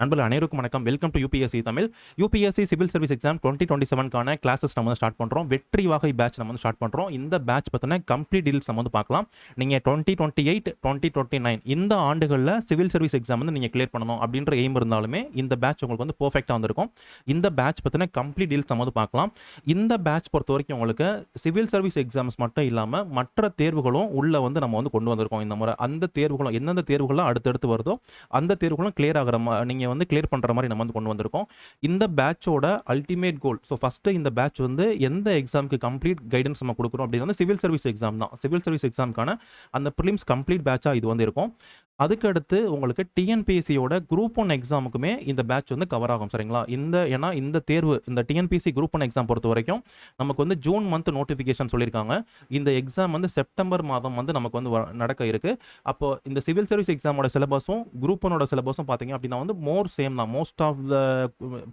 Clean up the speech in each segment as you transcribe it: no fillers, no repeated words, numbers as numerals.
நண்பர்கள் அனைவருக்கும் வணக்கம். Welcome to UPSC Tamil. UPSC civil service exam 2027க்கான கிளாஸஸ் நம்ம வந்து ஸ்டார்ட் பண்ணுறோம். வெற்றி வாகை பேட்ச் நம்ம வந்து ஸ்டார்ட் பண்ணுறோம். இந்த பேட்ச் பற்றின கம்ப்ளீட் டீல்ஸ் நம்ம வந்து பார்க்கலாம். நீங்கள் 2028, 2029 இந்த ஆண்டுகளில் சிவில் சர்வீஸ் எக்ஸாம் வந்து நீங்கள் கிளியர் பண்ணணும் அப்படின்ற எய்ம் இருந்தாலுமே இந்த பேட்ச் உங்களுக்கு வந்து பர்ஃபெக்டாக வந்திருக்கும். இந்த பேட்ச் பற்றின கம்ப்ளீட் டீல்ஸ் நம்ம வந்து பார்க்கலாம். இந்த பேட்ச் பொறுத்த வரைக்கும் உங்களுக்கு சிவில் சர்வீஸ் எக்ஸாம்ஸ் மட்டும் இல்லாமல் மற்ற தேர்வுகளும் உள்ளே வந்து நம்ம வந்து கொண்டு வந்திருக்கோம். இந்த முறை அந்த தேர்வுகளும் எந்தெந்த தேர்வுகள்லாம் அடுத்தடுத்து வருதோ அந்த தேர்வுகளும் கிளியர் ஆகிற நீங்கள் வந்து கிளியர் பண்ணுற மாதிரி நம்ம வந்து கொண்டு வந்திருக்கோம். இந்த பேட்சோட அல்டிமேட் கோல், ஸோ ஃபஸ்ட்டு இந்த பேட்ச் வந்து எந்த எக்ஸாமுக்கு கம்ப்ளீட் கைடன்ஸ் நம்ம கொடுக்குறோம் அப்படின்னு வந்து சிவில் சர்வீஸ் எக்ஸாம் தான். சிவில் சர்வீஸ் எக்ஸாமுக்கான அந்த ப்ரிலிம்ஸ் கம்ப்ளீட் பேட்சாக இது வந்து இருக்கும். அதுக்கடுத்து உங்களுக்கு டிஎன்பிஎஸ்சியோட குரூப் 1 எக்ஸாமுக்குமே இந்த பேட்ச் வந்து கவர் ஆகும். சரிங்களா? ஏன்னா இந்த தேர்வு இந்த டிஎன்பிஎஸ்சி குரூப் 1 எக்ஸாம் பொறுத்த வரைக்கும் நமக்கு வந்து ஜூன் மந்த் நோட்டிஃபிகேஷன் சொல்லியிருக்காங்க. இந்த எக்ஸாம் வந்து செப்டம்பர் மாதம் வந்து நமக்கு வந்து நடக்க இருக்கு. அப்போ இந்த சிவில் சர்வீஸ் எக்ஸாமோட சிலபஸும் குரூப் 1ஓட சிலபஸும் பார்த்தீங்க அப்படின்னா வந்து சேம் தான். மோஸ்ட் ஆஃப் த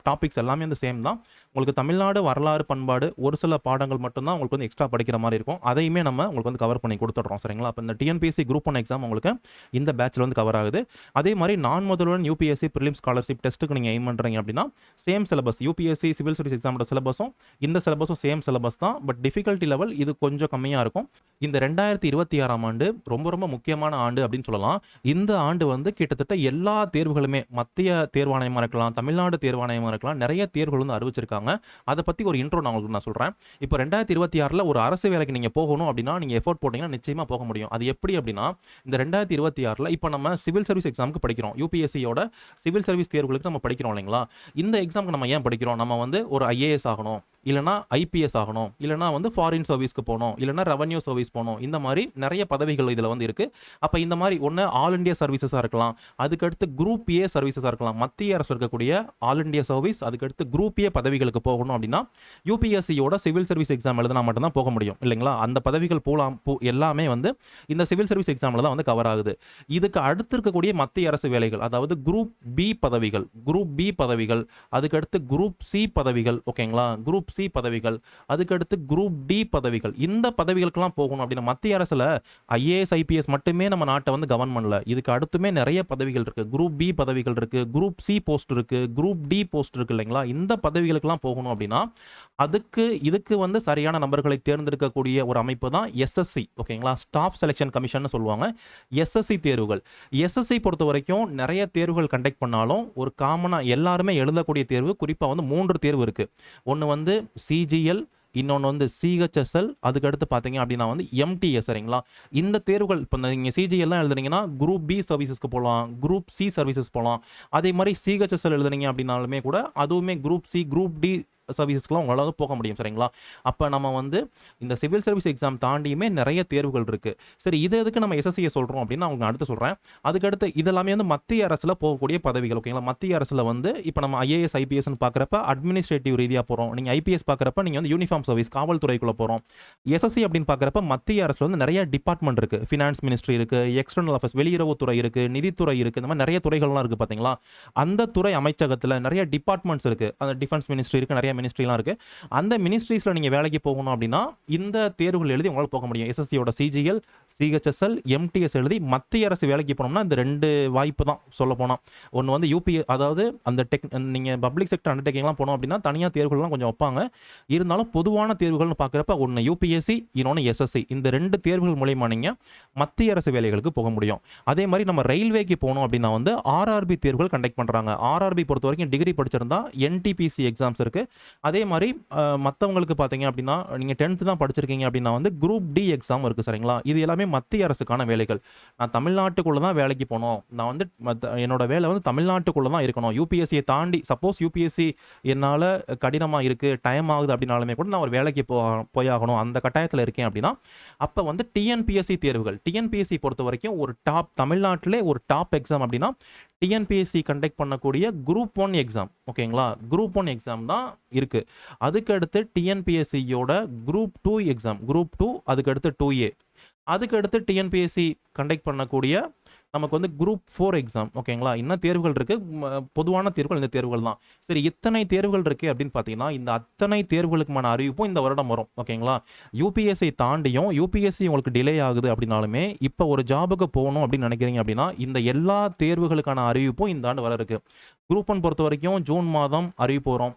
டாபிக்ஸ் எல்லாமே வந்து சேம் தான். உங்களுக்கு தமிழ்நாடு வரலாறு பண்பாடு ஒரு சில பாடங்கள் மட்டும்தான் உங்களுக்கு வந்து எக்ஸ்ட்ரா படிக்கிற மாதிரி இருக்கும். அதையுமே நம்ம உங்களுக்கு வந்து கவர் பண்ணி கொடுத்துட்றோம். சரிங்களா? அப்போ இந்த டிஎன்பிஎஸ்சி குரூப் 1 எக்ஸாம் உங்களுக்கு இந்த பேட்சில் வந்து கவர் ஆகுது. அதே மாதிரி நான் முதல்வன் யூபிஎஸ்சி ப்ரிலிம்ஸ் ஸ்காலர்ஷிப் டெஸ்ட்டுக்கு நீங்கள் எய்ம் பண்ணுறீங்க அப்படின்னா same syllabus, UPSC civil service எக்ஸாமோட சிலபஸும் இந்த சிலபஸும் சேம் சிலபஸ் தான். பட் டிஃபிகல்ட்டி லெவல் இது கொஞ்சம் கம்மியாக இருக்கும். இந்த 2026ஆம் ஆண்டு ரொம்ப ரொம்ப முக்கியமான ஆண்டு அப்படின்னு சொல்லலாம். இந்த ஆண்டு வந்து கிட்டத்தட்ட எல்லா தேர்வுகளுமே மத்திய தேர்வாணையமாக இருக்கலாம், தமிழ்நாடு தேர்வாணையமாக இருக்கலாம், நிறைய தேர்வுகள் வந்து அறிவிச்சிருக்காங்க. அதை பற்றி ஒரு இன்ட்ரோ நான் சொல்கிறேன். இப்போ 2026 ஒரு அரசு வேலைக்கு நீங்கள் போகணும் அப்படின்னா நீங்கள் எஃபோர்ட் போட்டிங்கன்னா நிச்சயமாக போக முடியும். அது எப்படி அப்படின்னா இந்த 2026 இப்போ நம்ம சிவில் சர்வீஸ் எக்ஸாமுக்கு படிக்கிறோம். யூபிஎஸ்சியோட சிவில் சர்வீஸ் தேர்வுகளுக்கு நம்ம படிக்கிறோம் இல்லைங்களா? இந்த எக்ஸாமுக்கு நம்ம ஏன் படிக்கிறோம்? நம்ம வந்து ஒரு ஐஏஎஸ் ஆகணும், இல்லைனா ஐபிஎஸ் ஆகணும், இல்லைனா வந்து ஃபாரின் சர்வீஸ்க்கு போகணும், இல்லைனா ரெவன்யூ சர்வீஸ் போகணும். இந்த மாதிரி நிறைய பதவிகள் இதில் வந்து இருக்குது. அப்போ இந்த மாதிரி ஒன்று ஆல் இண்டியா சர்வீசஸாக இருக்கலாம், அதுக்கடுத்து குரூப் ஏ சர்வீசஸாக இருக்கலாம். மத்திய அரசு இருக்கக்கூடிய ஆல் இண்டியா சர்வீஸ், அதுக்கடுத்து குரூப் ஏ பதவிகளுக்கு போகணும் அப்படின்னா யூபிஎஸ்சியோட சிவில் சர்வீஸ் எக்ஸாம் எழுதினா மட்டும்தான் போக முடியும் இல்லைங்களா? அந்த பதவிகள் எல்லாமே வந்து இந்த சிவில் சர்வீஸ் எக்ஸாமில் தான் வந்து கவர் ஆகுது. இதுக்கு அடுத்து இருக்கக்கூடிய மத்திய அரசு வேலைகள், அதாவது குரூப் பி பதவிகள், அதுக்கடுத்து குரூப் சி பதவிகள், ஓகேங்களா? குரூப் சி பதவிகள், அதுக்கடுத்து குரூப் டி பதவிகள். இந்த பதவிகளுக்கெல்லாம் போகணும் அப்படின்னா மத்திய அரசுல ஐஏஎஸ் ஐபிஎஸ் மட்டுமே நம்ம நாட்டை வந்து கவர்ன் பண்ணல. இதுக்கு அடுத்துமே நிறைய பதவிகள் இருக்கு. குரூப் பி பதவிகள் இருக்கு, குரூப் சி போஸ்ட் இருக்கு, குரூப் டி போஸ்ட் இருக்கு இல்லைங்களா? இந்த பதவிகளுக்கெல்லாம் போகணும் அப்படின்னா இதுக்கு வந்து சரியான நபர்களை தேர்ந்தெடுக்கக்கூடிய ஒரு அமைப்பு தான் எஸ்எஸ்சி, ஓகேங்களா? ஸ்டாஃப் செலெக்ஷன் கமிஷன் சொல்லுவாங்க. எஸ்எஸ்சி தேர்வுகள், எஸ்எஸ்சி பொறுத்த வரைக்கும் நிறைய தேர்வுகள் கண்டக்ட் பண்ணாலும் ஒரு காமனாக எல்லாருமே எழுதக்கூடிய தேர்வு குறிப்பாக வந்து 3 தேர்வு இருக்கு. ஒன்று வந்து சிஜிஎல், இன்னொன்று வந்து சிஹெச்எஸ்எல், அதுக்கடுத்து பார்த்தீங்க அப்படின்னா வந்து எம்டிஎஸ். சரிங்களா? இந்த தேர்வுகள் இப்போ நீங்கள் சிஜிஎல்லாம் எழுதுனீங்கன்னா குரூப் பி சர்வீசஸ்க்கு போகலாம், குரூப் சி சர்வீசஸ் போகலாம். அதே மாதிரி சிஹெச்எஸ்எல் எழுதுனீங்க அப்படின்னாலுமே கூட அதுவுமே குரூப் சி குரூப் டி சர்வீசஸ்க்குலாம் உங்களால் போக முடியும். சரிங்களா? அப்போ நம்ம வந்து இந்த சிவில் சர்வீஸ் எக்ஸாம் தாண்டியுமே நிறைய தேர்வுகள் இருக்குது. சரி, இது எதுக்கு நம்ம எஸ்எஸ்சியை சொல்கிறோம் அப்படின்னா அவங்க அடுத்து சொல்கிறேன். அதுக்கடுத்து இதெல்லாமே வந்து மத்திய அரசில் போகக்கூடிய பதவிகள், ஓகேங்களா? மத்திய அரசில் வந்து இப்போ நம்ம ஐஏஎஸ் ஐபிஎஸ்ன்னு பார்க்குறப்ப அட்மினிஸ்ட்ரேட்டிவ் ரீதியாக போகிறோம். நீங்கள் ஐபிஎஸ் பார்க்குறப்ப நீங்கள் வந்து யூனிஃபார்ம் சர்வீஸ் காவல்துறைக்குள்ளே போகிறோம். எஸ்எஸ்சி அப்படின்னு பார்க்குறப்ப மத்திய அரசில் வந்து நிறைய டிபார்ட்மெண்ட் இருக்குது. ஃபினான்ஸ் மினிஸ்ட்ரி இருக்குது, எக்ஸ்டர்னல் அஃபேர்ஸ் வெளியுறவுத்துறை இருக்குது, நிதித்துறை இருக்குது, இந்த மாதிரி நிறைய துறைகள்லாம் இருக்குது. பார்த்தீங்களா? அந்த துறை அமைச்சகத்தில் நிறைய டிபார்ட்மெண்ட்ஸ் இருக்குது. அந்த டிஃபென்ஸ் மினிஸ்ட்ரி இருக்குது, நிறைய மினிஸ்ட்ரிலாம் இருக்கு. அந்த மினிஸ்ட்ரிஸ்ல நீங்க வேலைக்கு போகணும் அப்படின்னா இந்த தேர்வுகள் எழுதி உங்களால் போக முடியும். எஸ்எஸ்சியோட சிஜிஎல், சிஹெச்எஸ்எல், எம்டிஎஸ் எழுதி மத்திய அரசு வேலைக்கு போனோம்னா இந்த 2 வாய்ப்பு தான் சொல்ல போனால். ஒன்று வந்து யூபி, அதாவது அந்த நீங்கள் பப்ளிக் செக்டர் அண்டர்டேக்கிங்லாம் போனோம் அப்படின்னா தனியாக தேர்வுகள்லாம் கொஞ்சம் வைப்பாங்க. இருந்தாலும் பொதுவான தேர்வுகள்னு பார்க்குறப்ப ஒன்று யூபிஎஸ்சி, இன்னொன்று எஸ்எஸ்சி. இந்த 2 தேர்வுகள் மூலயமா நீங்கள் மத்திய அரசு வேலைகளுக்கு போக முடியும். அதே மாதிரி நம்ம ரயில்வேக்கு போகணும் அப்படின்னா வந்து ஆர்ஆர்பி தேர்வுகள் கண்டக்ட் பண்ணுறாங்க. ஆர்ஆர்பி பொறுத்த வரைக்கும் டிகிரி படிச்சிருந்தா என்டிபிசி எக்ஸாம்ஸ் இருக்குது. அதே மாதிரி மற்றவங்களுக்கு பார்த்தீங்க அப்படின்னா நீங்கள் 10th தான் படிச்சிருக்கீங்க அப்படின்னா வந்து குரூப் டி எக்ஸாம் இருக்குது. சரிங்களா? இது எல்லாமே மத்திய அரசுக்கான வேலைகள். நான் தமிழ்நாட்டுக்குள்ளே தான் வேலைக்கு போகணும், நான் வந்து என்னோட வேலை வந்து தமிழ்நாட்டுக்குள்ளே தான் இருக்கணும். யூபிஎஸ்சியை தாண்டி சப்போஸ் யூபிஎஸ்சி என்னால் கடினமாக இருக்குது, டைம் ஆகுது அப்படின்னாலுமே கூட நான் ஒரு வேலைக்கு போயாகணும், அந்த கட்டாயத்தில் இருக்கேன் அப்படின்னா அப்போ வந்து டிஎன்பிஎஸ்சி தேர்வுகள், டிஎன்பிஎஸ்சி பொறுத்த வரைக்கும் ஒரு டாப், தமிழ்நாட்டிலே ஒரு டாப் எக்ஸாம் அப்படின்னா டிஎன்பிஎஸ்சி கண்டக்ட் பண்ணக்கூடிய குரூப் 1 எக்ஸாம், ஓகேங்களா? குரூப் 1 எக்ஸாம் தான் இருக்குது. அதுக்கு அடுத்து டிஎன்பிஎஸ்சியோட குரூப் 2 எக்ஸாம், குரூப் 2, அதுக்கு அடுத்து 2A, அதுக்கு அடுத்து டிஎன்பிஎஸ்சி கண்டக்ட் பண்ணக்கூடிய நமக்கு வந்து குரூப் 4 எக்ஸாம் ஓகேங்களா. இன்னும் தேர்வுகள் இருக்குது, பொதுவான தேர்வுகள் இந்த தேர்வுகள் தான். சரி, இத்தனை தேர்வுகள் இருக்குது அப்படின்னு பார்த்தீங்கன்னா இந்த அத்தனை தேர்வுகளுக்குமான அறிவிப்பும் இந்த வருடம் வரும் ஓகேங்களா. யூபிஎஸ்சி தாண்டியும் யூபிஎஸ்சி உங்களுக்கு டிலே ஆகுது அப்படின்னாலுமே இப்போ ஒரு ஜாபுக்கு போகணும் அப்படின்னு நினைக்கிறீங்க அப்படின்னா இந்த எல்லா தேர்வுகளுக்கான அறிவிப்பும் இந்த ஆண்டு வர இருக்கு. குரூப் 1 பொறுத்த வரைக்கும் ஜூன் மாதம் அறிவிப்பு வரும்.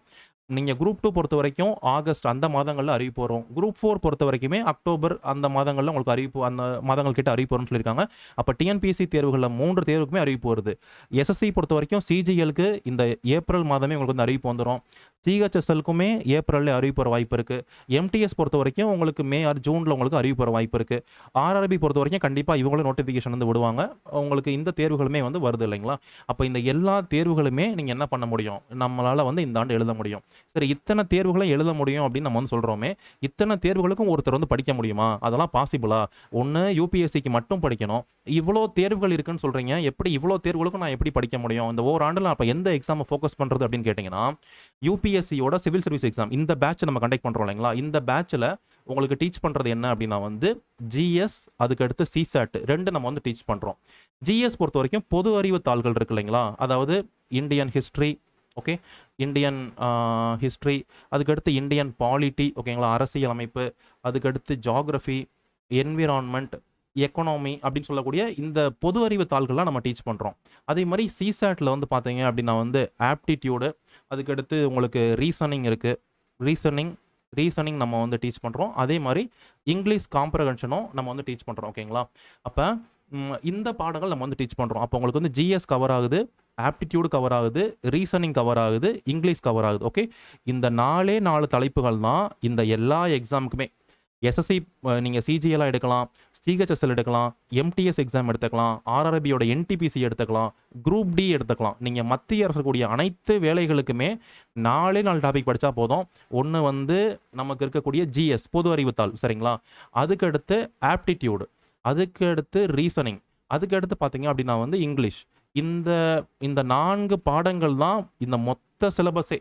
நீங்கள் குரூப் 2 பொறுத்த வரைக்கும் ஆகஸ்ட் அந்த மாதங்களில் அறிவிப்பு வரும். குரூப் 4 பொறுத்த வரைக்குமே அக்டோபர் அந்த மாதங்களில் உங்களுக்கு அறிவிப்பு, அந்த மாதங்கள் கிட்ட அறிவிப்பு வரும்னு சொல்லியிருக்காங்க. அப்போ டிஎன்பிஎஸ்சி தேர்வுகளில் 3 தேர்வுக்குமே அறிவிப்பு வருது. எஸ்எஸ்சி பொறுத்த வரைக்கும் சிஜிஎலுக்கு இந்த ஏப்ரல் மாதமே உங்களுக்கு வந்து அறிவிப்பு வந்துடும். சிஹெச்எஸ்எலுக்குமே ஏப்ரலில் அறிவிப்பு வர வாய்ப்பு இருக்குது. எம்டிஎஸ் பொறுத்த வரைக்கும் உங்களுக்கு மே ஆர் ஜூனில் உங்களுக்கு அறிவிப்பு வர வாய்ப்பு இருக்குது. ஆர்ஆர்பி பொறுத்த வரைக்கும் கண்டிப்பாக இவங்களும் நோட்டிஃபிகேஷன் வந்து விடுவாங்க. உங்களுக்கு இந்த தேர்வுகளுமே வந்து வருது இல்லைங்களா. அப்போ இந்த எல்லா தேர்வுகளுமே நீங்கள் என்ன பண்ண முடியும், நம்மளால் வந்து இந்த ஆண்டு எழுத முடியும். சரி, இத்தனை தேர்வுகளை எழுத முடியும் அப்படின்னு நம்ம வந்து சொல்கிறோமே, இத்தனை தேர்வுகளுக்கும் ஒருத்தர் வந்து படிக்க முடியுமா? அதெல்லாம் பாசிபிளா? ஒன்று யூபிஎஸ்சிக்கு மட்டும் படிக்கணும். இவ்வளோ தேர்வுகள் இருக்குன்னு சொல்கிறீங்க, எப்படி இவ்வளோ தேர்வுகளுக்கும் நான் எப்படி படிக்க முடியும்? இந்த ஓராண்டில் அப்போ எந்த எக்ஸாமை ஃபோக்கஸ் பண்ணுறது அப்படின்னு கேட்டிங்கன்னா யூபிஎஸ்சியோட சிவில் சர்வீஸ் எக்ஸாம் இந்த பேட்ச் நம்ம கண்டக்ட் பண்ணுறோம் இல்லைங்களா. இந்த பேட்சில் உங்களுக்கு டீச் பண்ணுறது என்ன அப்படின்னா வந்து ஜிஎஸ், அதுக்கடுத்து சிசாட் ரெண்டு நம்ம வந்து டீச் பண்ணுறோம். ஜிஎஸ் பொறுத்த வரைக்கும் பொது அறிவு தாள்கள் இருக்கு இல்லைங்களா, அதாவது Indian history, okay, Indian history, அதுக்கடுத்து இந்தியன் பாலிட்டி ஓகேங்களா, அரசியல் அமைப்பு, அதுக்கடுத்து ஜாகிரஃபி, என்விரான்மெண்ட், எக்கனாமி அப்படின்னு சொல்லக்கூடிய இந்த பொது அறிவு தாள்கள்லாம் நம்ம டீச் பண்ணுறோம். அதே மாதிரி சிசாட்டில் வந்து பார்த்தீங்க அப்படின்னா வந்து ஆப்டிடியூடு, அதுக்கடுத்து உங்களுக்கு ரீசனிங் இருக்குது, ரீசனிங் நம்ம வந்து டீச் பண்ணுறோம். அதே மாதிரி இங்கிலீஷ் காம்ப்ரஹென்ஷனும் நம்ம வந்து டீச் பண்ணுறோம் ஓகேங்களா. அப்போ இந்த பாடங்கள் நம்ம வந்து டீச் பண்ணுறோம். அப்போ உங்களுக்கு வந்து ஜிஎஸ் கவர் ஆகுது, ஆப்டிடியூடு கவர் ஆகுது, ரீசனிங் கவர் ஆகுது, இங்கிலீஷ் கவர் ஆகுது. ஓகே, இந்த 4 தலைப்புகள் தான் இந்த எல்லா எக்ஸாமுக்குமே. எஸ்எஸ்சி நீங்கள் சிஜிஎல்லாம் எடுக்கலாம், சிஹெச்எஸ்எல் எடுக்கலாம், எம்டிஎஸ் எக்ஸாம் எடுத்துக்கலாம், ஆர்ஆர்பியோட என்டிபிசி எடுத்துக்கலாம், குரூப் டி எடுத்துக்கலாம். நீங்கள் மத்திய அரசு கூடிய அனைத்து வேலைகளுக்குமே 4 டாபிக் படித்தா போதும். ஒன்று வந்து நமக்கு இருக்கக்கூடிய ஜிஎஸ் பொது அறிவுத்தாள் சரிங்களா, அதுக்கடுத்து ஆப்டிடியூடு, அதுக்கடுத்து ரீசனிங், அதுக்கடுத்து பார்த்தீங்க அப்படின்னா வந்து இங்கிலீஷ். இந்த 4 பாடங்கள் தான் இந்த மொத்த சிலபஸே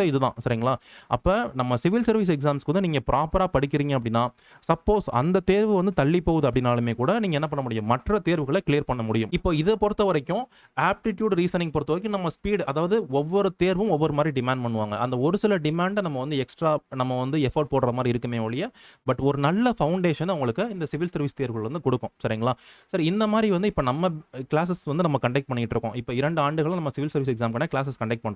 இதுதான் சரிங்களா. அப்போ நம்ம சிவில் சர்வீஸ் எக்ஸாம்ஸ்க்கு வந்து நீங்கள் ப்ராப்பராக படிக்கிறீங்க அப்படின்னா சப்போஸ் அந்த தேர்வு வந்து தள்ளி போகுது அப்படின்னாலுமே கூட நீங்கள் என்ன பண்ண முடியும், மற்ற தேர்வுகளை கிளியர் பண்ண முடியும். இப்போ இதை பொறுத்த வரைக்கும் ஆப்டிடியூட் ரீசனிங் பொறுத்த வரைக்கும் நம்ம ஸ்பீடு, அதாவது ஒவ்வொரு தேர்வும் ஒவ்வொரு மாதிரி டிமாண்ட் பண்ணுவாங்க. அந்த ஒரு சில டிமாண்டை நம்ம வந்து எக்ஸ்ட்ரா நம்ம வந்து எஃபோர்ட் போடுற மாதிரி இருக்குமே ஒழிய, பட் ஒரு நல்ல ஃபவுண்டேஷன் உங்களுக்கு இந்த சிவில் சர்வீஸ் தேர்வுகள் வந்து கொடுக்கும் சரிங்களா. சரி, இந்த மாதிரி வந்து இப்போ நம்ம கிளாஸஸ் வந்து நம்ம கண்டக்ட் பண்ணிட்டு இருக்கோம். இப்போ 2 ஆண்டுகளும் நம்ம சிவில் சர்வீஸ் எக்ஸாம்க்கான கிளாஸஸ் கண்டக்ட் பண்ணுறோம்.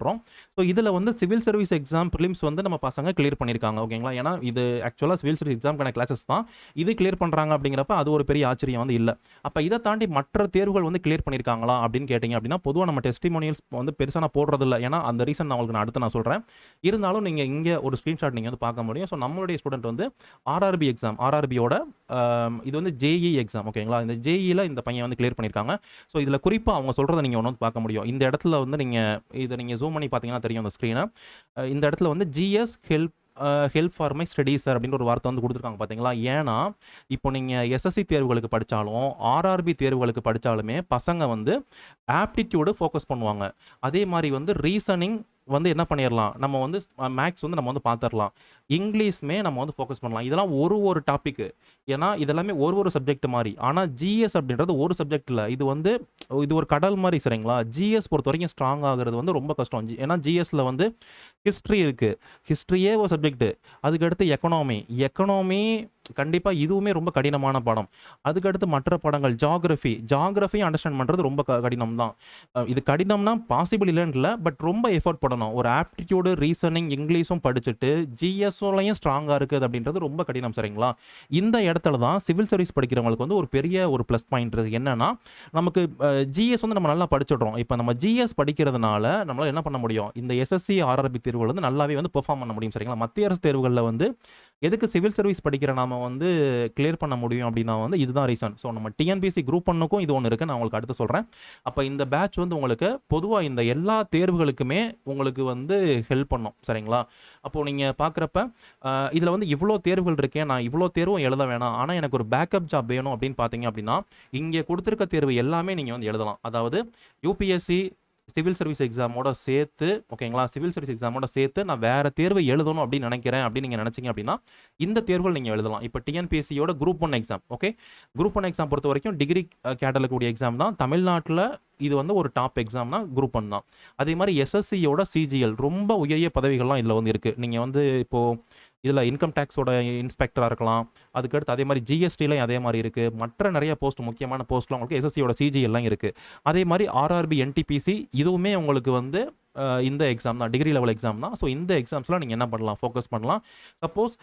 ஸோ இதில் வந்து சிவில் சர்வீஸ் எக்ஸாம் ப்ரிலிம்ஸ் வந்து நம்ம பசங்க கிளியர் பண்ணியிருக்காங்க ஓகேங்களா. ஏன்னா இது ஆக்சுவலாக சிவில் சர்வீஸ் எக்ஸாம்க்கான கிளாஸஸ் தான், இது கிளியர் பண்ணுறாங்க அப்படிங்கிறப்ப அது ஒரு பெரிய ஆச்சரியம் வந்து இல்லை. அப்போ இதை தாண்டி மற்ற தேர்வுகள் வந்து கிளியர் பண்ணியிருக்காங்களா அப்படின்னு கேட்டிங்க அப்படின்னா பொதுவாக நம்ம டெஸ்டிமோனியல்ஸ் வந்து பெருசாக நான் போடுறதில்ல. ஏன்னா அந்த ரீசன் நான் உங்களுக்கு அடுத்து நான் சொல்கிறேன். இருந்தாலும் நீங்கள் இங்கே ஒரு ஸ்க்ரீன்ஷாட் நீங்கள் வந்து பார்க்க முடியும். ஸோ நம்மளுடைய ஸ்டூடெண்ட் வந்து ஆர்ஆர்பி எக்ஸாம், ஆர்ஆர்பியோட இது வந்து ஜேஇ எக்ஸாம் ஓகேங்களா. இந்த ஜேஇயில் இந்த பையன் வந்து கிளியர் பண்ணியிருக்காங்க. ஸோ இதில் குறிப்பாக அவங்க சொல்கிறத நீங்கள் ஒன்று பார்க்க முடியும். இந்த இடத்துல வந்து நீங்கள் ஜூம் பண்ணி பார்த்தீங்கன்னா தெரியும் அந்த ஸ்க்ரீனை. இந்த இடத்துல வந்து GS help for my studies sir அப்படின்னு ஒரு வார்த்தை வந்து கொடுத்துருக்காங்க பார்த்தீங்களா. ஏன்னா இப்போ நீங்கள் எஸ்எஸ்சி தேர்வுகளுக்கு படித்தாலும் ஆர்ஆர்பி தேர்வுகளுக்கு படித்தாலுமே பசங்க வந்து ஆப்டிடியூடு ஃபோக்கஸ் பண்ணுவாங்க. அதே மாதிரி வந்து ரீசனிங் வந்து என்ன பண்ணிடலாம், நம்ம வந்து மேக்ஸ் வந்து நம்ம வந்து பார்த்துடலாம், இங்கிலீஷ்மே நம்ம வந்து ஃபோக்கஸ் பண்ணலாம். இதெல்லாம் ஒரு டாப்பிக்கு, ஏன்னா இதெல்லாமே ஒரு சப்ஜெக்ட் மாதிரி. ஆனால் ஜிஎஸ் அப்படின்றது ஒரு சப்ஜெக்ட் இல்லை, இது ஒரு கடல் மாதிரி சரிங்களா. ஜிஎஸ் பொறுத்த வரைக்கும் ஸ்ட்ராங் ஆகிறது வந்து ரொம்ப கஷ்டம். ஏன்னா ஜிஎஸ்ல வந்து ஹிஸ்ட்ரி இருக்குது, ஹிஸ்ட்ரியே ஒரு சப்ஜெக்ட். அதுக்கடுத்து எக்கனாமி கண்டிப்பாக இதுவுமே ரொம்ப கடினமான பாடம். அதுக்கடுத்து மற்ற பாடங்கள் ஜாகிரஃபியும் அண்டர்ஸ்டாண்ட் பண்ணுறது ரொம்ப கடினம் தான். இது கடினம்னா பாசிபிள் இல்லைன்னு இல்லை, பட் ரொம்ப எஃபோர்ட் பண்ணணும். ஒரு ஆப்டிடியூடு, ரீசனிங், இங்கிலீஷும் படிச்சுட்டு ஜிஎஸ்ஓலையும் ஸ்ட்ராங்காக இருக்குது அப்படின்றது ரொம்ப கடினம் சரிங்களா. இந்த இடத்துல தான் சிவில் சர்வீஸ் படிக்கிறவங்களுக்கு வந்து ஒரு பெரிய ஒரு ப்ளஸ் பாயிண்ட் இருக்குது. என்னன்னா நமக்கு ஜிஎஸ் வந்து நம்ம நல்லா படிச்சிடுறோம். இப்போ நம்ம ஜிஎஸ் படிக்கிறதுனால நம்மளால் என்ன பண்ண முடியும், இந்த எஸ்எஸ்சி ஆர்ஆர்பி தேர்வுகள் வந்து நல்லாவே வந்து பெர்ஃபார்ம் பண்ண முடியும் சரிங்களா. மத்திய அரசு தேர்வுகளில் வந்து எதுக்கு சிவில் சர்வீஸ் படிக்கிற நாம வந்து கிளியர் பண்ண முடியும் அப்படின்னா வந்து இதுதான் ரீசன். ஸோ நம்ம டிஎன்பிஎஸ்சி குரூப் 1க்கும் இது ஒன்று இருக்குது, நான் உங்களுக்கு அடுத்து சொல்கிறேன். அப்போ இந்த பேட்ச் வந்து உங்களுக்கு பொதுவாக இந்த எல்லா தேர்வுகளுக்குமே உங்களுக்கு வந்து ஹெல்ப் பண்ணும் சரிங்களா. அப்போது நீங்கள் பார்க்குறப்ப இதில் வந்து இவ்வளோ தேர்வுகள் இருக்கேன், நான் இவ்வளோ தேர்வும் எழுத வேணாம், ஆனால் எனக்கு ஒரு பேக்கப் ஜாப் வேணும் அப்படின்னு பார்த்தீங்க அப்படின்னா இங்கே கொடுத்துருக்க தேர்வு எல்லாமே நீங்கள் வந்து எழுதலாம். அதாவது யூபிஎஸ்சி, சிவில் சர்வீஸ் எக்ஸாமோட சேர்த்து ஓகேங்களா, சிவில் சர்வீஸ் எக்ஸாமோட சேர்த்து நான் வேறு தேர்வு எழுதணும் அப்படின்னு நினைக்கிறேன் அப்படின்னு நீங்கள் நினச்சிங்க அப்படின்னா இந்த தேர்வுகள் நீங்கள் எழுதலாம். இப்போ டிஎன்பிஎஸ்சியோட group 1 exam, okay, group 1 exam பொறுத்த வரைக்கும் டிகிரி கேட்டரில் கூடிய எக்ஸாம் தான். தமிழ்நாட்டில் இது வந்து ஒரு டாப் எக்ஸாம்னா குரூப் 1 தான். அதே மாதிரி எஸ்எஸ்சியோட சிஜிஎல் ரொம்ப உயரிய பதவிகள்லாம் இதில் வந்து இருக்குது. நீங்கள் வந்து இப்போது இதில் இன்கம் டேக்ஸோட இன்ஸ்பெக்டராக இருக்கலாம். அதுக்கடுத்து அதே மாதிரி ஜிஎஸ்டிலையும் அதே மாதிரி இருக்குது. மற்ற நிறைய போஸ்ட், முக்கியமான போஸ்ட்லாம் உங்களுக்கு எஸ்எஸ்சியோட சிஜிஎல்லாம் இருக்குது. அதே மாதிரி ஆர்ஆர்பி என்டிபிசி இதுவுமே உங்களுக்கு வந்து இந்த எக்ஸாம் தான், டிகிரி லெவல் எக்ஸாம் தான். ஸோ இந்த எக்ஸாம்ஸ்லாம் நீங்கள் என்ன பண்ணலாம், ஃபோக்கஸ் பண்ணலாம். சப்போஸ்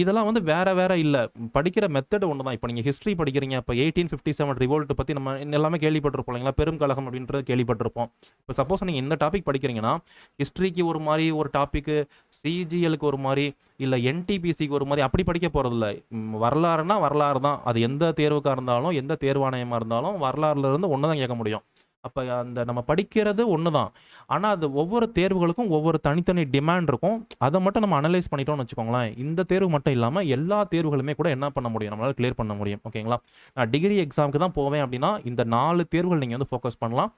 இதெல்லாம் வந்து வேறு இல்லை, படிக்கிற மெத்தட் ஒன்று தான். இப்போ நீங்கள் ஹிஸ்ட்ரி படிக்கிறீங்க, இப்போ 1857 ரிவோல்ட் பற்றி நம்ம எல்லாமே கேள்விப்பட்டிருப்போம் இல்லைங்களா, பெரும் கழகம் அப்படின்றது கேள்விப்பட்டிருப்போம். இப்போ சப்போஸ் நீங்கள் இந்த டாபிக் படிக்கிறீங்கன்னா ஹிஸ்ட்ரிக்கு ஒரு மாதிரி ஒரு டாப்பிக்கு, சிஜிஎலுக்கு ஒரு மாதிரி, இல்லை என்டிபிசிக்கு ஒரு மாதிரி அப்படி படிக்க போகிறதில்ல. வரலாறுனா வரலாறு தான். அது எந்த தேர்வுக்காக இருந்தாலும், எந்த தேர்வாணையமாக இருந்தாலும் வரலாறுலேருந்து ஒன்று தான் கேட்க முடியும். அப்போ அந்த நம்ம படிக்கிறது ஒன்று தான். ஆனால் அது ஒவ்வொரு தேர்வுகளுக்கும் ஒவ்வொரு தனித்தனி டிமாண்ட் இருக்கும். அதை மட்டும் நம்ம அனலைஸ் பண்ணிட்டோம்னு வச்சுக்கோங்களேன், இந்த தேர்வு மட்டும் இல்லாமல் எல்லா தேர்வுகளுமே கூட என்ன பண்ண முடியும், நம்மளால் கிளியர் பண்ண முடியும். ஓகேங்களா, நான் டிகிரி எக்ஸாமுக்கு தான் போவேன் அப்படின்னா இந்த 4 தேர்வுகள் நீங்கள் வந்து ஃபோக்கஸ் பண்ணலாம்.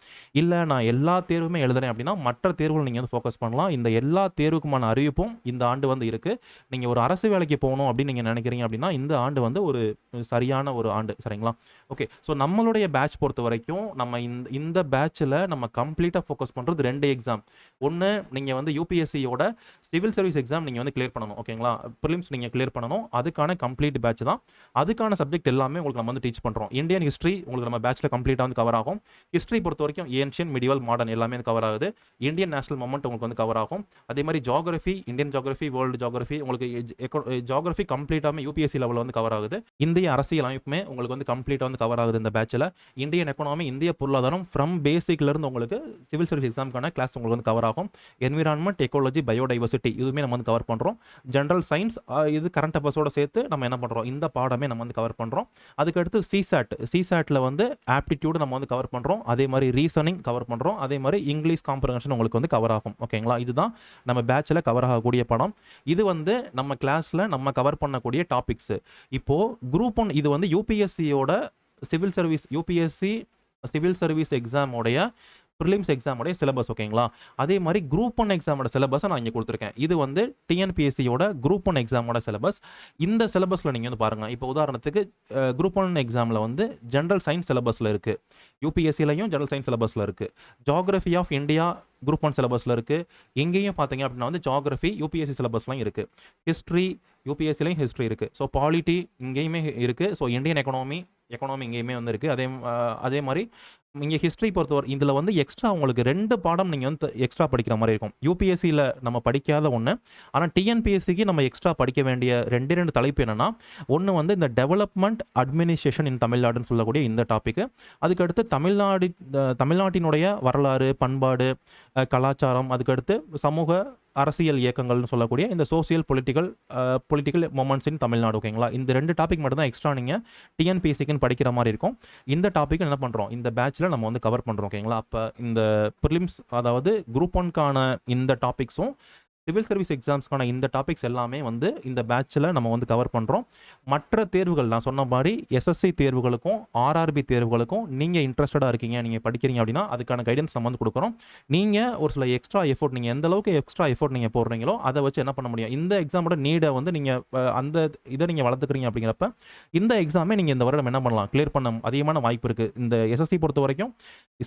இல்லை நான் எல்லா தேர்வுமே எழுதுறேன் அப்படின்னா மற்ற தேர்வுகள் நீங்கள் வந்து ஃபோக்கஸ் பண்ணலாம். இந்த எல்லா தேர்வுக்குமான அறிவிப்பும் இந்த ஆண்டு வந்து இருக்குது. நீங்கள் ஒரு அரசு வேலைக்கு போகணும் அப்படின்னு நீங்கள் நினைக்கிறீங்க அப்படின்னா இந்த ஆண்டு வந்து ஒரு சரியான ஒரு ஆண்டு. சரிங்களா, ஓகே. ஸோ நம்மளுடைய பேட்ச் பொறுத்த வரைக்கும் நம்ம இந்த பேட்சில் நம்ம கம்ப்ளீட்டாக ஃபோக்கஸ் பண்ணுறது 2 எக்ஸாம். ஒன்று நீங்கள் வந்து யூபிஎஸ்சியோட சிவில் சர்வீஸ் எக்ஸாம் நீங்கள் வந்து கிளியர் பண்ணணும். ஓகேங்களா, ப்ரிலிம்ஸ் நீங்கள் கிளியர் பண்ணணும். அதுக்கான கம்ப்ளீட் பேட்ச் தான். அதுக்கான சப்ஜெக்ட் எல்லாமே உங்களுக்கு நம்ம வந்து டீச் பண்ணுறோம். இந்தியன் ஹிஸ்ட்ரி உங்களுக்கு நம்ம பேட்சில் கம்ப்ளீட்டாக வந்து கவர் ஆகும். ஹிஸ்ட்ரி பொறுத்த வரைக்கும் ஏன்ஷியன், மிடிவல், மாடர்ன் எல்லாமே கவர் ஆகுது. இந்தியன் நேஷனல் மூமெண்ட் உங்களுக்கு வந்து கவர் ஆகும். அதே மாதிரி geography, Indian geography, world geography, உங்களுக்கு ஜியோகிராஃபி கம்ப்ளீட்டாக யூபிஎஸ்சி லெவலில் வந்து கவர் ஆகுது. இந்திய அரசியல் அமைப்புமே உங்களுக்கு வந்து கம்ப்ளீட்டாக வந்து கவர் ஆகுது இந்த பேட்சில். இந்தியன் எக்கனாமி, இந்திய பொருளாதாரம் ஃப்ரம் பேசிக்லேருந்து உங்களுக்கு சிவில் சர்வீஸ் எக்ஸாமுக்கான கிளாஸ் உங்களுக்கு வந்து கவர் ஆகும். என்விரான்மெண்ட், எக்காலஜி, பயோடைவர்சிட்டி இதுவுமே நம்ம வந்து கவர் பண்ணுறோம். ஜென்ரல் சயின்ஸ் இது கரண்ட் அஃபேர்ஸோட சேர்த்து நம்ம என்ன பண்ணுறோம், இந்த பாடமே நம்ம வந்து கவர் பண்ணுறோம். அதுக்கடுத்து சிசாட்டில் வந்து ஆப்டிடியூடு நம்ம வந்து கவர் பண்ணுறோம். அதே மாதிரி ரீசனிங் கவர் பண்ணுறோம். அதே மாதிரி இங்கிலீஷ் காம்ப்ரஹென்ஷன் உங்களுக்கு வந்து கவர் ஆகும். ஓகேங்களா, இதுதான் நம்ம பேட்சில் கவர் ஆகக்கூடிய படம். இது வந்து நம்ம கிளாஸில் நம்ம கவர் பண்ணக்கூடிய டாபிக்ஸு. இப்போது குரூப் 1 இது வந்து யூபிஎஸ்சியோட civil service, UPSC civil service எக்ஸாமோடைய ப்ரிலிம்ஸ் எக்ஸாமோடைய சிலபஸ். ஓகேங்களா, அதே மாதிரி குரூப் 1 எக்ஸாமோட சிலபஸை நான் இங்கே கொடுத்துருக்கேன். இது வந்து டிஎன்பிஎஸ்சியோட குரூப் 1 எக்ஸாமோட சிலபஸ். இந்த சிலபஸில் நீங்கள் வந்து பாருங்கள். இப்போ உதாரணத்துக்கு குரூப் 1 எக்ஸாமில் வந்து ஜென்ரல் சயின்ஸ் சிலபஸில் இருக்குது, யூபிஎஸ்சிலையும் ஜென்ரல் சயின்ஸ் சிலபஸில் இருக்குது. ஜியோகிராஃபி ஆஃப் இந்தியா குரூப் 1 சிலபஸில் இருக்குது. எங்கேயும் பார்த்தீங்க அப்படின்னா வந்து ஜியோகிராஃபி யூபிஎஸ்சி சிலபஸ்லாம் இருக்குது. ஹிஸ்ட்ரி யூபிஎஸ்சிலையும் ஹிஸ்ட்ரி இருக்குது. ஸோ பாலிட்டி இங்கேயுமே இருக்குது. ஸோ இந்தியன் எக்கனாமி இங்கேயுமே வந்து இருக்குது. அதே மாதிரி இங்கே ஹிஸ்ட்ரி பொறுத்தவரை இதில் வந்து எக்ஸ்ட்ரா உங்களுக்கு 2 பாடம் நீங்கள் வந்து எக்ஸ்ட்ரா படிக்கிற மாதிரி இருக்கும். யூபிஎஸ்சியில் நம்ம படிக்காத ஒன்று, ஆனால் டிஎன்பிஎஸ்சிக்கு நம்ம எக்ஸ்ட்ரா படிக்க வேண்டிய 2 தலைப்பு என்னென்னா, ஒன்று வந்து இந்த டெவலப்மெண்ட் அட்மினிஸ்ட்ரேஷன் இன் தமிழ்நாடுன்னு சொல்லக்கூடிய இந்த டாப்பிக்கு. அதுக்கடுத்து தமிழ்நாட்டினுடைய வரலாறு, பண்பாடு, கலாச்சாரம், அதுக்கடுத்து சமூக அரசியல் இயக்கங்கள்னு சொல்லக்கூடிய இந்த சோசியல் பொலிட்டிக்கல் மொமெண்ட்ஸ் இன் தமிழ்நாடு. ஓகேங்களா, இந்த 2 டாபிக் மட்டும் தான் எக்ஸ்ட்ரா நீங்கள் டிஎன்பிஎஸ்சிக்குன்னு படிக்கிற மாதிரி இருக்கும். இந்த டாபிக் என்ன பண்ணுறோம், இந்த பேட்சில் நம்ம வந்து கவர் பண்ணுறோம். ஓகேங்களா, அப்போ இந்த ப்ரிலிம்ஸ் அதாவது குரூப் 1க்கான இந்த டாபிக்ஸும் சிவில் சர்வீஸ் எக்ஸாம்ஸ்க்கான இந்த டாபிக்ஸ் எல்லாமே வந்து இந்த பேட்சில் நம்ம வந்து கவர் பண்ணுறோம். மற்ற தேர்வுகள் நான் சொன்ன மாதிரி எஸ்எஸ்சி தேர்வுகளுக்கும் ஆர்ஆர்பி தேர்வுகளுக்கும் நீங்கள் இன்ட்ரெஸ்டடாக இருக்கீங்க, நீங்கள் படிக்கிறீங்க அப்படின்னா அதுக்கான கைடன்ஸ் நம்ம வந்து கொடுக்குறோம். நீங்கள் ஒரு சில எக்ஸ்ட்ரா எஃபோர்ட், நீங்கள் எந்த அளவுக்கு எக்ஸ்ட்ரா எஃபோர்ட் நீங்கள் போடுறீங்களோ அதை வச்சு என்ன பண்ண முடியும், இந்த எக்ஸாமோட நீடை வந்து நீங்கள் அந்த இதை நீங்கள் வளர்த்துக்கிறீங்க அப்படிங்கிறப்ப இந்த எக்ஸாமே நீங்கள் இந்த வருடம் என்ன பண்ணலாம், கிளியர் பண்ண அதிகமான வாய்ப்பு இருக்குது. இந்த எஸ்எஸ்சி பொறுத்த வரைக்கும்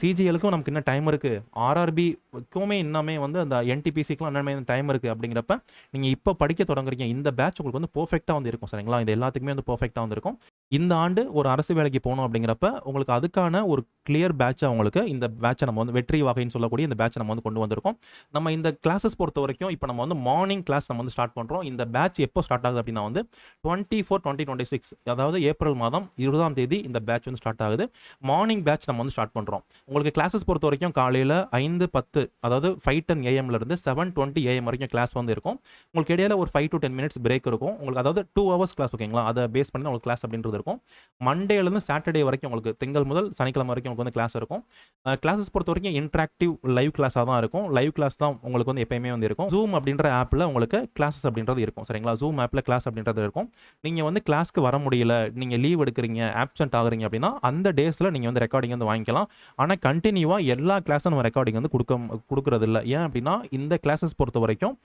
சிஜிஎலுக்கும் நமக்கு இன்னும் டைம் இருக்குது, ஆர்ஆர்பிக்குமே இன்னமே வந்து அந்த என்டிபிசிக்கெலாம் இன்னமே டைம் இருக்குது. அப்படிங்கிறப்ப நீங்கள் இப்போ படிக்க தொடங்குறீங்க, இந்த பேட்ச் உங்களுக்கு வந்து பர்ஃபெக்டாக வந்து இருக்கும். சரிங்களா, இது எல்லாத்துக்குமே வந்து பர்ஃபெக்டாக வந்து இருக்கும். இந்த ஆண்டு ஒரு அரசு வேலைக்கு போகணும் அப்படிங்கிறப்ப உங்களுக்கு அதுக்கான ஒரு கிளியர் பேட்சை உங்களுக்கு இந்த பேட்சை நம்ம வந்து வெற்றி வகைன்னு சொல்லக்கூடிய இந்த பேட்சை நம்ம வந்து கொண்டு வந்திருக்கோம். நம்ம இந்த கிளாஸஸ் பொறுத்த வரைக்கும் இப்போ நம்ம வந்து மார்னிங் கிளாஸ் நம்ம வந்து ஸ்டார்ட் பண்ணுறோம். இந்த பேட்ச் எப்போ ஸ்டார்ட் ஆகுது அப்படின்னா வந்து 24/2026 அதாவது ஏப்ரல் மாதம் 20ஆம் தேதி இந்த பேட்ச் வந்து ஸ்டார்ட் ஆகுது. மார்னிங் பேட்ச் நம்ம வந்து ஸ்டார்ட் பண்ணுறோம். உங்களுக்கு கிளாஸஸ் பொறுத்த வரைக்கும் காலையில் 5:10 அதாவது 5:10 AM இருந்து 7:20 AM வரைக்கும் கிளாஸ் வந்து இருக்கும். உங்களுக்கு இடையில ஒரு 5 to 10 மினிட்ஸ் பிரேக் இருக்கும். உங்களுக்கு அதாவது 2 ஹவர்ஸ் கிளாஸ் ஓகேங்களா? அதை பேஸ் பண்ணி தான் உங்களுக்கு கிளாஸ் அப்படின்றது இருக்கும். மண்டேலேருந்து சாட்டர்டே வரைக்கும் உங்களுக்கு திங்கள் முதல் சனிக்கிழமை வரைக்கும் உங்களுக்கு வந்து கிளாஸ் இருக்கும். கிளாஸஸ் பொறுத்த வரைக்கும் இன்ட்ராக்டிவ் லைவ் கிளாஸாக தான் இருக்கும். லைவ் கிளாஸ் தான் உங்களுக்கு வந்து எப்பயுமே வந்து இருக்கும். ஜூம் அப்படின்ற ஆப்பில் உங்களுக்கு கிளாஸஸ் அப்படின்றது இருக்கும் சரிங்களா? ஜூம் ஆப்பில் கிளாஸ் அப்படின்றது இருக்கும். நீங்கள் வந்து கிளாஸ்க்கு வர முடியல, நீங்கள் லீவ் எடுக்கிறீங்க, ஆப்சென்ட் ஆகுறீங்க அப்படின்னா அந்த டேஸில் நீங்கள் வந்து ரெக்கார்டிங் வந்து வாங்கிக்கலாம். ஆனால் கண்டினியூவாக எல்லா கிளாஸும் நம்ம ரெக்கார்டிங் வந்து கொடுக்குறது இல்லை. ஏன் அப்படின்னா இந்த கிளாஸஸ் பொறுத்த வரைக்கும்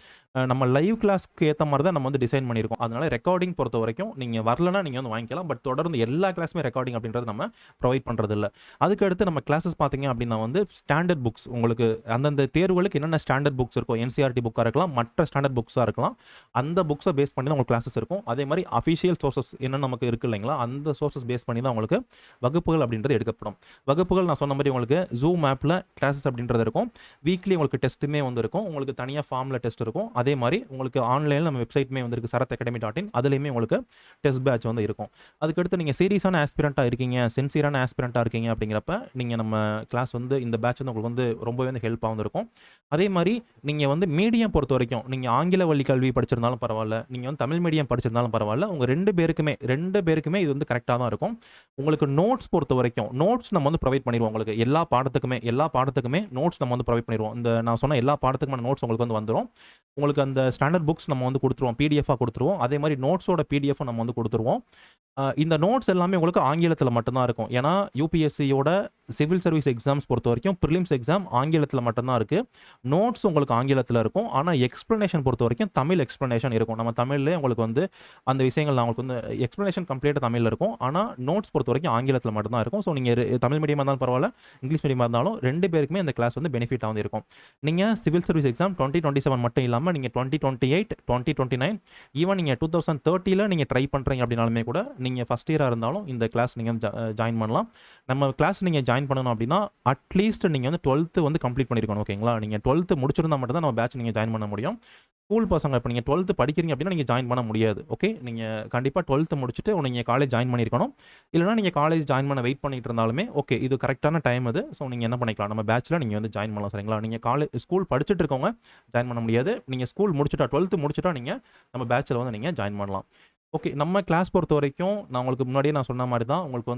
நம்ம லைவ் கிளாஸ்க்கு ஏற்ற மாதிரி தான் நம்ம வந்து டிசைன் பண்ணியிருக்கோம். அதனால ரெக்கார்டிங் பொறுத்த வரைக்கும் நீங்கள் வரலன்னா நீங்கள் வந்து வாங்கிக்கலாம். பட் தொடர்ந்து எல்லா கிளாஸுமே ரெக்கார்டிங் அப்படின்றது நம்ம ப்ரொவைட் பண்ணுறது இல்லை. அதுக்கடுத்து நம்ம கிளாஸஸ் பார்த்தீங்க அப்படின்னா வந்து ஸ்டாண்டர்ட் புக்ஸ் உங்களுக்கு அந்தந்த தேர்வுகளுக்கு என்னென்ன ஸ்டாண்டர்ட் புக்ஸ் இருக்கும், என்சிஆர்டி புக்காக இருக்கலாம், மற்ற ஸ்டாண்டர்ட் புக்ஸாக இருக்கலாம், அந்த புக்ஸை பேஸ் பண்ணி தான் உங்களுக்கு கிளாஸஸ் இருக்கும். அதே மாதிரி அஃபிஷியல் சோர்சஸ் என்ன நமக்கு இருக்குது இல்லைங்களா, அந்த சோர்சஸ் பேஸ் பண்ணி தான் உங்களுக்கு வகுப்புகள் அப்படின்றது எடுக்கப்படும். வகுப்புகள் நான் சொன்ன மாதிரி உங்களுக்கு ஜூம் ஆப்பில் கிளாஸஸ் அப்படின்றது இருக்கும். வீக்லி உங்களுக்கு டெஸ்ட்டுமே வந்து இருக்கும். உங்களுக்கு தனியாக ஃபார்மில் டெஸ்ட் இருக்கும். அதே மாதிரி உங்களுக்கு ஆன்லைனில் நம்ம வெப்சைட்மே வந்து இருக்குது sarathacademy.in. அதுலேயுமே உங்களுக்கு டெஸ்ட் பேட்ச் வந்து இருக்கும். அதுக்கடுத்து நீங்கள் சீரியஸான ஆஸ்பிரண்ட்டாக இருக்கீங்க, சின்சியரான ஆஸ்பிரண்ட்டாக இருக்கீங்க அப்படிங்கிறப்ப நீங்கள் நம்ம கிளாஸ் வந்து இந்த பேட்ச் வந்து உங்களுக்கு வந்து ரொம்பவே வந்து ஹெல்ப்பாக வந்து இருக்கும். அதே மாதிரி நீங்கள் வந்து மீடியம் பொறுத்த வரைக்கும் நீங்கள் ஆங்கில வழி கல்வி படிச்சிருந்தாலும் பரவாயில்ல, நீங்கள் வந்து தமிழ் மீடியம் படிச்சிருந்தாலும் பரவாயில்ல, உங்கள் ரெண்டு பேருக்குமே இது வந்து கரெக்டாக தான் இருக்கும். உங்களுக்கு நோட்ஸ் பொறுத்த வரைக்கும் நோட்ஸ் நம்ம வந்து ப்ரொவைட் பண்ணிடுவோம். உங்களுக்கு எல்லா பாடத்துக்குமே நோட்ஸ் நம்ம வந்து ப்ரொவைட் பண்ணிடுவோம். இந்த நான் சொன்ன எல்லா பாடத்துக்குமான நோட்ஸ் உங்களுக்கு வந்து வந்துடும். உங்களுக்கு அந்த ஸ்டாண்டர்ட் புக்ஸ் நம்ம வந்து கொடுத்துருவோம், பிடிஎஃபாக கொடுத்துருவோம். அதே மாதிரி நோட்ஸோட பிடிஎஃப் நம்ம வந்து கொடுத்துருவோம். இந்த நோட்ஸ் எல்லாமே உங்களுக்கு ஆங்கிலத்தில் மட்டும்தான் இருக்கும். ஏன்னா யூபிஎஸ்சியோட சிவில் சர்வீஸ் எக்ஸாம்ஸ் பொறுத்த வரைக்கும் ப்ரிலிம்ஸ் எக்ஸாம் ஆங்கிலத்தில் மட்டும்தான் இருக்குது. நோட்ஸ் உங்களுக்கு ஆங்கிலத்தில் இருக்கும். ஆனால் எக்ஸ்ப்ளனேஷன் பொறுத்த வரைக்கும் தமிழ் எக்ஸ்ப்ளனேஷன் இருக்கும். நம்ம தமிழ்லேயே உங்களுக்கு வந்து அந்த விஷயங்கள் உங்களுக்கு வந்து எக்ஸ்ப்ளனேஷன் கம்ப்ளீட்டாக தமிழில் இருக்கும். ஆனால் நோட்ஸ் பொறுத்த வரைக்கும் ஆங்கிலத்தில் மட்டும்தான் இருக்கும். ஸோ நீங்கள் தமிழ் மீடியமாக இருந்தாலும் பரவாயில்ல, இங்கிலீஷ் மீடியமாக இருந்தாலும் ரெண்டு பேருக்குமே இந்த கிளாஸ் வந்து பெனிஃபிட்டாக வந்து இருக்கும். நீங்கள் சிவில் சர்வீஸ் எக்ஸாம் 2027 மட்டும் இல்லாமல் நீங்கள் 2028, 2029, ஈவன் நீங்கள் 2030 நீங்கள் ட்ரை பண்ணுறீங்க அப்படின்னாலுமே கூட நீங்கள் ஃபஸ்ட் இயராக இருந்தாலும் இந்த கிளாஸ் நீங்கள் ஜாயின் பண்ணலாம். நம்ம கிளாஸ் நீங்கள் ஜாயின் பண்ணணும் அப்படின்னா அட்லீஸ்ட் நீங்கள் வந்து 12th வந்து கம்ப்ளீட் பண்ணியிருக்கணும் ஓகேங்களா? நீங்கள் 12th முடிச்சிருந்தா மட்டும் தான் நம்ம பேட்ச் நீங்கள் ஜாயின் பண்ண முடியும். ஸ்கூல் பசங்க இப்போ நீங்கள் 12th படிக்கிறீங்க அப்படின்னா நீங்கள் ஜாயின் பண்ண முடியாது. ஓகே, நீங்கள் கண்டிப்பாக 12th முடிச்சுட்டு நீங்கள் காலேஜ் ஜாயின் பண்ணியிருக்கணும். இல்லைனா நீங்கள் காலேஜ் ஜாயின் பண்ண வெயிட் பண்ணிட்டு இருந்தாலுமே ஓகே, இது கரெக்டான டைம் இது. ஸோ நீங்கள் என்ன பண்ணிக்கலாம், நம்ம பேட்சில் நீங்கள் வந்து ஜாயின் பண்ணலாம் சரிங்களா? நீங்கள் ஸ்கூல் படிச்சுட்டு இருக்கவங்க ஜாயின் பண்ண முடியாது. நீங்கள் ஸ்கூல் முடிச்சுட்டா 12th முடிச்சுட்டா நீங்கள் நம்ம பேட்சில் வந்து நீங்கள் ஜாயின் பண்ணலாம். ஓகே, நம்ம கிளாஸ் பொறுத்த வரைக்கும் நான் உங்களுக்கு முன்னாடியே நான் சொன்ன மாதிரி தான் உங்களுக்கு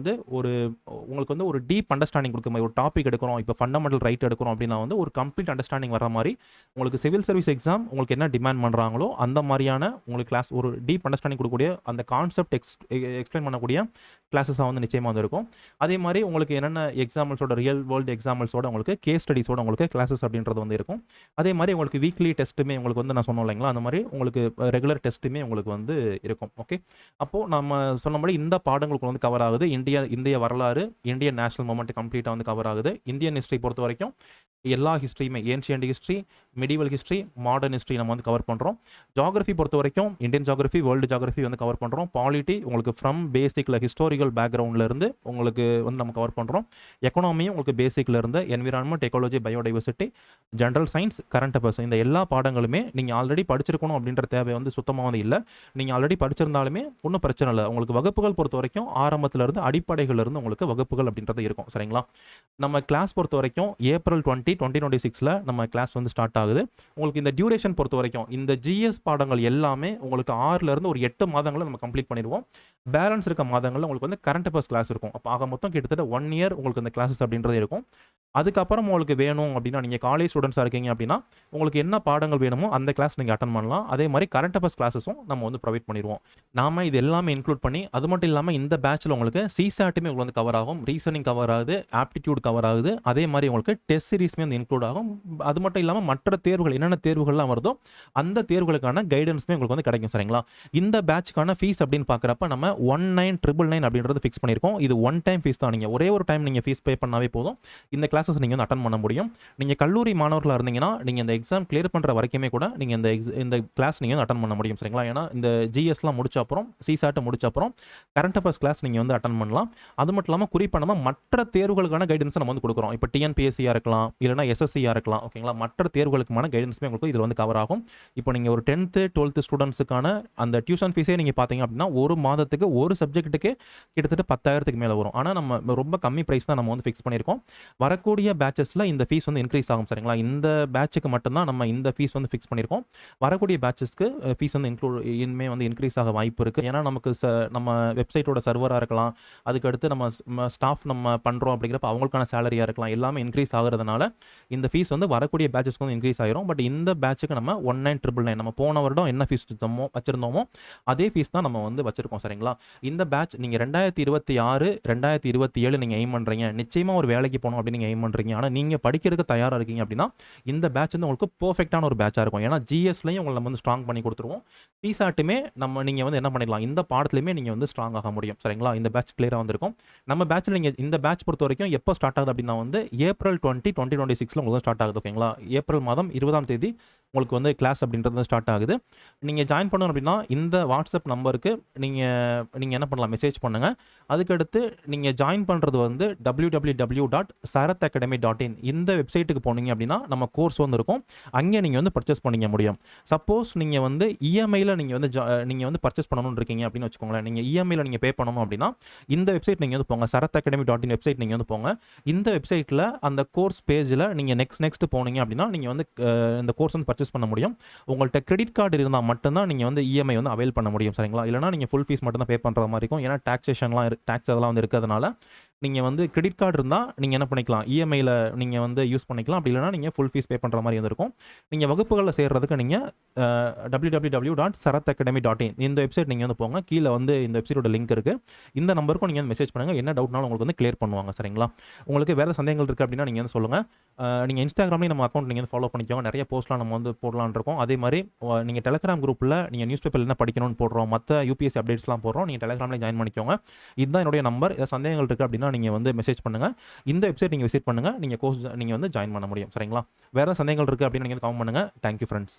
வந்து ஒரு டீப் அண்டர்ஸ்டாண்டிங் கொடுக்குற மாதிரி ஒரு டாபிக் எடுக்கிறோம். இப்போ ஃபண்டமெண்டல் ரைட் எடுக்கிறோம் அப்படின்னா வந்து ஒரு கம்ப்ளீட் அண்டர்ஸ்டாண்டிங் வர மாதிரி உங்களுக்கு சிவில் சர்வீஸ் எக்ஸாம் உங்களுக்கு என்ன டிமாண்ட் பண்ணுறாங்களோ அந்த மாதிரியான உங்களுக்கு கிளாஸ் ஒரு டீப் அண்டர்ஸ்டாண்டிங் கொடுக்கக்கூடிய அந்த கான்செப்ட் எக்ஸ்பிளைன் பண்ணக்கூடிய கிளாஸஸாக வந்து நிச்சயமாக வந்து இருக்கும். அதே மாதிரி உங்களுக்கு என்னென்ன எக்ஸாம்பிள்ஸோட ரியல் வேர்ல்டு எக்ஸாம்பிள்ஸோட உங்களுக்கு கேஸ் ஸ்டடிஸோட உங்களுக்கு கிளாஸஸ் அப்படின்றது வந்து இருக்கும். அதே மாதிரி உங்களுக்கு வீக்லி டெஸ்ட்டுமே உங்களுக்கு வந்து நான் சொன்னோம் இல்லைங்களா, அந்த மாதிரி உங்களுக்கு ரெகுலர் டெஸ்ட்டுமே உங்களுக்கு வந்து இருக்கும். ஓகே, அப்போது நம்ம சொன்னபடி இந்த பாடங்களுக்கு வந்து கவர் ஆகுது. இந்திய வரலாறு, இந்தியன் நேஷனல் மூமெண்ட் கம்ப்ளீட்டாக வந்து கவர் ஆகுது. இந்தியன் ஹிஸ்ட்ரி பொறுத்த வரைக்கும் எல்லா ஹிஸ்ட்ரியுமே ancient history, medieval history, modern history நம்ம வந்து கவர் பண்ணுறோம். ஜாகிரஃபி பொறுத்த வரைக்கும் இந்தியன் ஜாகிரஃபி, வேர்ல்டு ஜாகிரஃபி வந்து கவர் பண்ணுறோம். பாலிட்டி உங்களுக்கு ஃப்ரம் பேசிக்கில் ஹிஸ்டாரிக்கல் பேக்ரவுண்ட்லேருந்து உங்களுக்கு வந்து நம்ம கவர் பண்ணுறோம். எக்கனாமியும் உங்களுக்கு பேசிக்கில் இருந்து environment, ecology, biodiversity, general science, current affairs இந்த எல்லா பாடங்களுமே நீங்கள் ஆல்ரெடி படிச்சிருக்கணும் அப்படின்ற தேவை வந்து சுத்தமாக வந்து இல்லை. நீங்கள் ஆல்ரெடி படிச்சிருந்தாலுமே ஒன்றும் பிரச்சனை இல்லை. உங்களுக்கு வகுப்புகள் பொறுத்த வரைக்கும் ஆரம்பத்திலிருந்து அடிப்படைகளிலிருந்து உங்களுக்கு வகுப்புகள் அப்படின்றது இருக்கும் சரிங்களா? நம்ம கிளாஸ் பொறுத்த வரைக்கும் ஏப்ரல் 2026 நம்ம கிளாஸ் வந்து ஸ்டார்ட் ஆகுது. உங்களுக்கு இந்த டியூரேஷன் பொறுத்த வரைக்கும் இந்த ஜிஎஸ் பாடங்கள் எல்லாமே உங்களுக்கு 6லேருந்து ஒரு 8 மாதங்களில் நம்ம கம்ப்ளீட் பண்ணிடுவோம். பேலன்ஸ் இருக்க மாதங்களில் உங்களுக்கு வந்து கரண்ட் அஃபேர்ஸ் கிளாஸ் இருக்கும். அப்போ ஆக மொத்தம் கிட்டத்தட்ட 1 இயர் உங்களுக்கு இந்த கிளாஸஸ் அப்படின்றது இருக்கும். அதுக்கப்புறம் உங்களுக்கு வேணும் அப்படின்னா நீங்கள் காலேஜ் ஸ்டூடெண்ட்ஸாக இருக்கீங்க அப்படின்னா உங்களுக்கு என்ன பாடங்கள் வேணுமோ அந்த கிளாஸ் நீங்கள் அட்டன் பண்ணலாம். அதே மாதிரி கரண்ட் அஃபேர்ஸ் கிளாஸஸும் நம்ம வந்து ப்ரொவைட் பண்ணிடுவோம். நாம இது எல்லாமே இன்க்ளூட் பண்ணி அது மட்டும் இல்லாமல் இந்த பேட்சில் உங்களுக்கு சிசாட்டுமே உங்களுக்கு வந்து கவர் ஆகும், ரீசனிங் கவர் ஆகுது, ஆப்டிடியூட் கவர் ஆகுது. அதே மாதிரி உங்களுக்கு டெஸ்ட் சீரிஸ்மே வந்து இன்க்ளூட் ஆகும். அது மட்டும் இல்லாமல் மற்ற தேர்வுகள் என்னென்ன தேர்வுகள்லாம் வருதோ அந்த தேர்வுகளுக்கான கைடன்ஸுமே உங்களுக்கு வந்து கிடைக்கும் சரிங்களா? இந்த பேட்சுக்கான ஃபீஸ் அப்படின்னு பார்க்குறப்ப நம்ம 19,999 அப்படின்றது ஃபிக்ஸ் பண்ணியிருக்கோம். இது ஒன் டைம் ஃபீஸ் தான். நீங்கள் ஒரே ஒரு டைம் நீங்கள் ஃபீஸ் பே பண்ணாவே போதும், இந்த கிளாஸஸ் நீங்கள் வந்து அட்டன் பண்ண முடியும். நீங்கள் கல்லூரி மாணவர்களாக இருந்தீங்கன்னா நீங்கள் இந்த எக்ஸாம் கிளியர் பண்ணுற வரைக்குமே கூட நீங்கள் இந்த கிளாஸ் நீங்கள் வந்து அட்டன் பண்ண முடியும் சரிங்களா? ஏன்னா இந்த ஜிஎஸ்லாம் முடிச்ச அப்புறம் சிசாட்டை முடிச்ச அப்புறம் கரண்ட் அஃபேர்ஸ் கிளாஸ் நீங்கள் வந்து அட்டன் பண்ணலாம். அது மட்டும் இல்லாமல் குறிப்பாக நம்ம மற்ற தேர்வுகளுக்கான கைடன்ஸை நம்ம வந்து கொடுக்குறோம். இப்போ டிஎன்பிஎஸ்சியாக இருக்கலாம், இல்லைனா எஸ்எஸ்சியாக இருக்கலாம். ஓகேங்களா? மற்ற தேர்வுகளுக்குமான கைடன்ஸுமே உங்களுக்கு இதில் வந்து கவர் ஆகும். இப்போ நீங்கள் ஒரு 10th 12th ஸ்டூடெண்ட்ஸுக்கான அந்த டியூஷன் ஃபீஸே நீங்கள் பார்த்தீங்க அப்படின்னா ஒரு மாதத்துக்கு ஒரு சப்ஜெக்ட்டுக்கு கிட்டத்தட்ட 10,000க்கு மேலே வரும். ஆனால் நம்ம ரொம்ப கம்மி ப்ரைஸ் தான் நம்ம வந்து ஃபிக்ஸ் பண்ணியிருக்கோம். வரக்கூடிய பேட்சஸில் இந்த ஃபீஸ் வந்து இன்க்ரீஸ் ஆகும். சரிங்களா? இந்த பேட்சுக்கு மட்டும்தான் நம்ம இந்த ஃபீஸ் வந்து ஃபிக்ஸ் பண்ணியிருக்கோம். வரக்கூடிய பேட்சஸ்க்கு ஃபீஸ் வந்து இனிமே வந்து இன்க்ரீஸ் ஆக வாய்ப்பு இருக்குது. ஏன்னா நமக்கு நம்ம வெப்சைட்டோட சர்வராக இருக்கலாம், அதுக்கடுத்து நம்ம ஸ்டாஃப் நம்ம பண்ணுறோம் அப்படிங்கிறப்ப அவங்களுக்கான சேலரியாக இருக்கலாம், எல்லாமே இன்க்ரீஸ் ஆகிறதுனால இந்த ஃபீஸ் வந்து வரக்கூடிய பேட்சஸ்க்கு வந்து இன்க்ரீஸ் ஆகிரும். பட் இந்த பேட்சுக்கு நம்ம 19,999 நம்ம போன வருடம் என்ன ஃபீஸ் வச்சிருந்தோமோ அதே ஃபீஸ் தான் நம்ம வந்து வச்சிருக்கோம். சரிங்களா? இந்த பேட்ச் நீங்கள் 2026 2027 நீங்கள் எய்ம் பண்ணுறீங்க, நிச்சயமாக ஒரு வேலைக்கு போகணும் அப்படின்னு நீங்கள் எய்ம் பண்ணுறீங்க, ஆனால் நீங்கள் படிக்கிறதுக்கு தயாராக இருக்கீங்க அப்படின்னா இந்த பேட்ச் வந்து உங்களுக்கு பர்ஃபெக்டான ஒரு பேட்சாக இருக்கும். ஏன்னா ஜிஎஸ்லையும் உங்களை நம்ம வந்து ஸ்ட்ராங் பண்ணி கொடுத்துருவோம். பிசாட்டுமே நீங்கள் வந்து என்ன பண்ணிடலாம், இந்த பாடத்துலையுமே நீங்கள் வந்து ஸ்ட்ராங் ஆக முடியும். சரிங்களா? இந்த பேட்ச் கிளியராக வந்திருக்கும். நம்ம பேட்சில் நீங்கள் இந்த பேட்ச் பொறுத்த வரைக்கும் எப்போ ஸ்டார்ட் ஆகுது அப்படின்னா வந்து April 20, 2026 உங்களுக்கு ஸ்டார்ட் ஆகுது. ஓகேங்களா? ஏப்ரல் மாதம் 20ஆம் தேதி உங்களுக்கு வந்து கிளாஸ் அப்படின்றது ஸ்டார்ட் ஆகுது. நீங்கள் ஜாயின் பண்ணணும் அப்படின்னா இந்த வாட்ஸ்அப் நம்பருக்கு நீங்கள் என்ன பண்ணலாம், மெசேஜ் பண்ணுங்கள். அதுக்கடுத்து நீங்கள் ஜாயின் பண்ணுறது வந்து www.sarathacademy.in இந்த வெப்சைட்டுக்கு போனீங்க அப்படின்னா நம்ம கோர்ஸ் வந்து இருக்கும். அங்கே நீங்கள் வந்து பர்ச்சேஸ் பண்ணிக்க முடியும். சப்போஸ் நீங்கள் வந்து இஎம்ஐயில் நீங்கள் வந்து பர்ச்சேஸ் பண்ணணும்னு இருக்கீங்க அப்படின்னு வச்சுக்கோங்களேன். நீங்கள் இஎம்ஐயில் நீங்கள் பே பண்ணணும் அப்படின்னா இந்த வெப்சைட் நீங்கள் வந்து போங்க, sarathacademy.in வெப்சைட் நீங்கள் வந்து போங்க. இந்த வெப்சைட்டில் அந்த கோர்ஸ் பேஜில் நீங்கள் நெக்ஸ்ட் போனீங்க அப்படின்னா நீங்கள் வந்து இந்த கோர்ஸ் வந்து பர்ச்சேஸ் பண்ண முடியும். உங்கள்கிட்ட கிரெடிட் கார்டு இருந்தால் மட்டும்தான் நீங்கள் வந்து இஎம்ஐ வந்து அவைல் பண்ண முடியும். சரிங்களா? இல்லைனா நீங்கள் ஃபுல் ஃபீஸ் மட்டும் தான் பே பண்ணுற மாதிரி இருக்கும். ஏன்னா டேக்ஸ் அதெல்லாம் வந்து இருக்கிறதுனால நீங்கள் வந்து கிரெடிட் கார்டு இருந்தால் நீங்கள் என்ன பண்ணிக்கலாம், இஎம்ஐயில் நீங்கள் வந்து யூஸ் பண்ணிக்கலாம். அப்படி இல்லைனா நீங்கள் ஃபுல் ஃபீஸ் பே பண்ணுற மாதிரி இருக்கும். நீங்கள் வகுப்புகளில் சேர்றதுக்கு நீங்கள் www.sarathacademy.in இந்த வெப்சைட் நீங்கள் வந்து போங்க. கீழே வந்து இந்த வெப்சைட்டோட லிங்க் இருக்குது. இந்த நம்பருக்கும் நீங்கள் வந்து மெசேஜ் பண்ணுங்கள். என்ன டவுட்னாலும் உங்களுக்கு வந்து கிளியர் பண்ணுவாங்க. சரிங்களா? உங்களுக்கு வேறு சந்தேகங்கள் இருக்குது அப்படின்னா நீங்கள் வந்து சொல்லுங்கள். நீங்கள் இன்ஸ்டாகிராம்லேயும் நம்ம அக்கௌண்ட் நீங்கள் வந்து ஃபாலோ பண்ணிக்கோங்க. நிறைய போஸ்ட்லாம் நம்ம வந்து போடலான்னு இருக்கோம். அதே மாதிரி நீங்கள் டெலிகிராம் குரூப்பில் நீங்கள் நியூஸ் பேப்பர் என்ன படிக்கணும்னு போடுறோம், மற்ற யூபிஎஸ்சி அப்டேட்ஸ்லாம் போடுறோம். நீங்கள் டெலிகிராம்லேயும் ஜாயின் பண்ணிக்கோங்க. இதுதான் என்னுடைய நம்பர். ஏதாவது சந்தேகங்கள் இருக்குது அப்படின்னா நீங்கள் வந்து மெசேஜ் பண்ணுங்கள். இந்த வெப்சைட் நீங்கள் விசிட் பண்ணுங்கள். நீங்கள் கோர்ஸ் நீங்கள் வந்து ஜாயின் பண்ண முடியும். சரிங்களா? வேறு சந்தேகங்கள் இருக்குது அப்படின்னு நீங்கள் கமெண்ட் பண்ணுங்கள். Thank you friends.